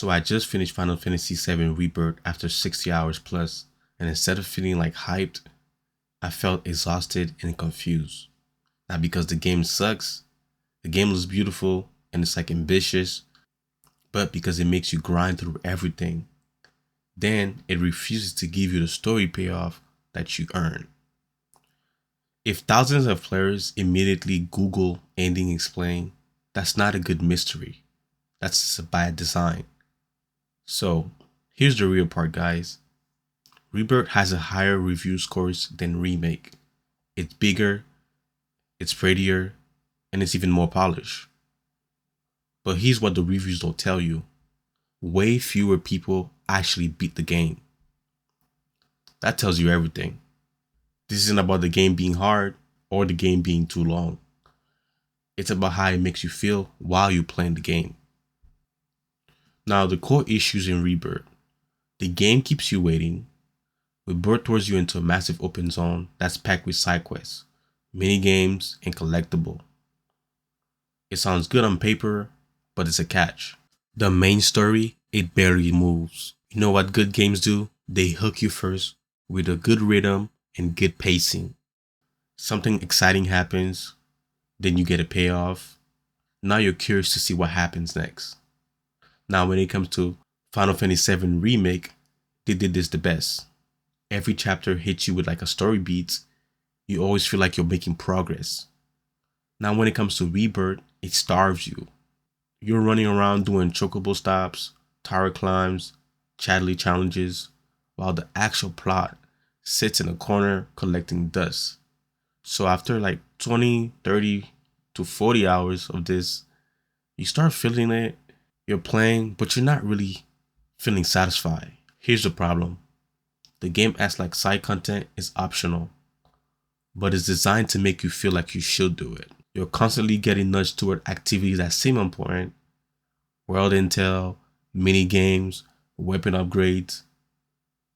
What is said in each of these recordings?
So I just finished Final Fantasy VII Rebirth after 60 hours plus, and instead of feeling like hyped, I felt exhausted and confused. Not because the game sucks, the game looks beautiful and it's like ambitious, but because it makes you grind through everything. Then it refuses to give you the story payoff that you earn. If thousands of players immediately Google ending explain, that's not a good mystery. That's just a bad design. So here's the real part, guys. Rebirth has a higher review scores than Remake. It's bigger, it's prettier, and it's even more polished. But here's what the reviews don't tell you. Way fewer people actually beat the game. That tells you everything. This isn't about the game being hard or the game being too long. It's about how it makes you feel while you're playing the game. Now, the core issues in Rebirth. The game keeps you waiting. Rebirth throws you into a massive open zone that's packed with side quests, mini games, and collectible. It sounds good on paper, but it's a catch. The main story, it barely moves. You know what good games do? They hook you first with a good rhythm and good pacing. Something exciting happens, then you get a payoff. Now you're curious to see what happens next. Now when it comes to Final Fantasy VII Remake, they did this the best. Every chapter hits you with like a story beat. You always feel like you're making progress. Now when it comes to Rebirth, it starves you. You're running around doing chocobo stops, tower climbs, Chadley challenges, while the actual plot sits in a corner collecting dust. So after like 20, 30 to 40 hours of this, you start feeling it, you're playing, but you're not really feeling satisfied. Here's the problem. The game acts like side content is optional, but it's designed to make you feel like you should do it. You're constantly getting nudged toward activities that seem important, world intel, mini games, weapon upgrades,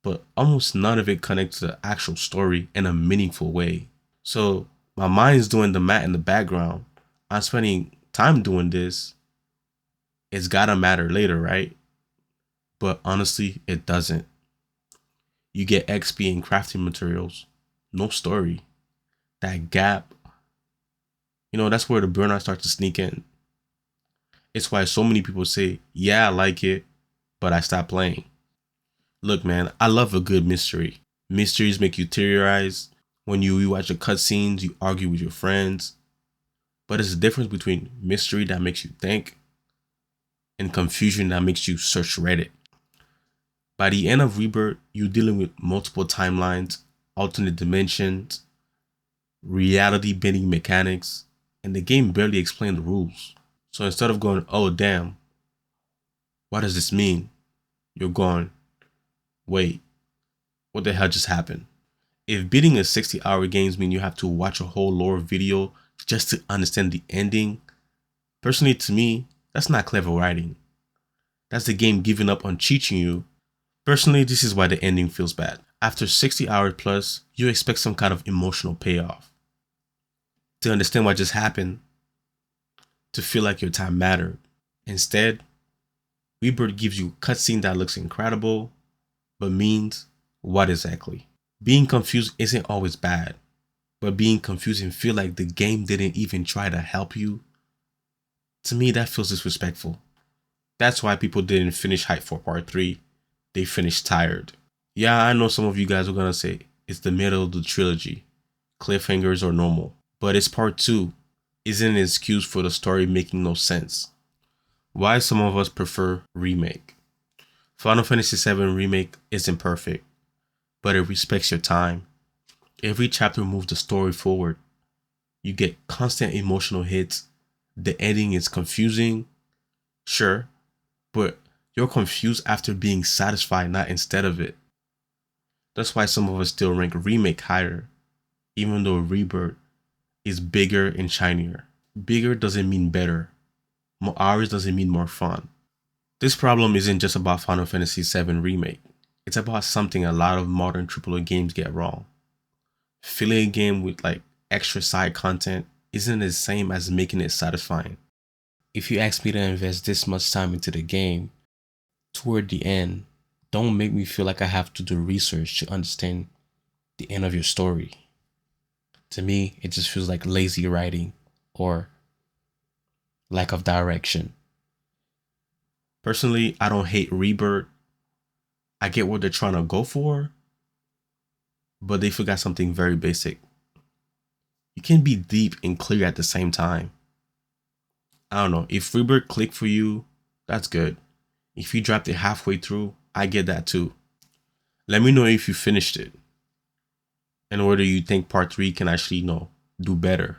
but almost none of it connects to the actual story in a meaningful way. So my mind's doing the math in the background. I'm spending time doing this. It's gotta matter later, right? But honestly, it doesn't. You get XP and crafting materials, no story. That gap, that's where the burnout starts to sneak in. It's why so many people say, yeah, I like it, but I stopped playing. Look, man, I love a good mystery. Mysteries make you theorize. When you rewatch the cutscenes, you argue with your friends. But there's a difference between mystery that makes you think and confusion that makes you search Reddit. By the end of Rebirth, you're dealing with multiple timelines, alternate dimensions, reality bending mechanics, and the game barely explained the rules. So instead of going, oh damn, what does this mean? You're going, wait, what the hell just happened? If beating a 60-hour game means you have to watch a whole lore video just to understand the ending, personally to me, that's not clever writing. That's the game giving up on teaching you. Personally, this is why the ending feels bad. After 60 hours plus, you expect some kind of emotional payoff. To understand what just happened, to feel like your time mattered. Instead, Rebirth gives you a cutscene that looks incredible, but means what exactly? Being confused isn't always bad, but being confused and feel like the game didn't even try to help you, to me that feels disrespectful. That's why people didn't finish hype for part 3. They finished tired. Yeah, I know some of you guys are gonna say it's the middle of the trilogy. Cliffhangers are normal. But it's part 2. Isn't an excuse for the story making no sense. Why some of us prefer Remake. Final Fantasy VII Remake isn't perfect, but it respects your time. Every chapter moves the story forward. You get constant emotional hits. The ending is confusing, sure, but you're confused after being satisfied, not instead of it. That's why some of us still rank Remake higher, even though Rebirth is bigger and shinier. Bigger doesn't mean better. More hours doesn't mean more fun. This problem isn't just about Final Fantasy VII Remake. It's about something a lot of modern AAA games get wrong. Filling a game with like extra side content isn't the same as making it satisfying. If you ask me to invest this much time into the game, toward the end, don't make me feel like I have to do research to understand the end of your story. To me, it just feels like lazy writing or lack of direction. Personally, I don't hate Rebirth. I get what they're trying to go for, but they forgot something very basic. You can be deep and clear at the same time. I don't know. If Rebirth clicked for you, that's good. If you dropped it halfway through, I get that too. Let me know if you finished it and whether you think part 3 can actually, do better.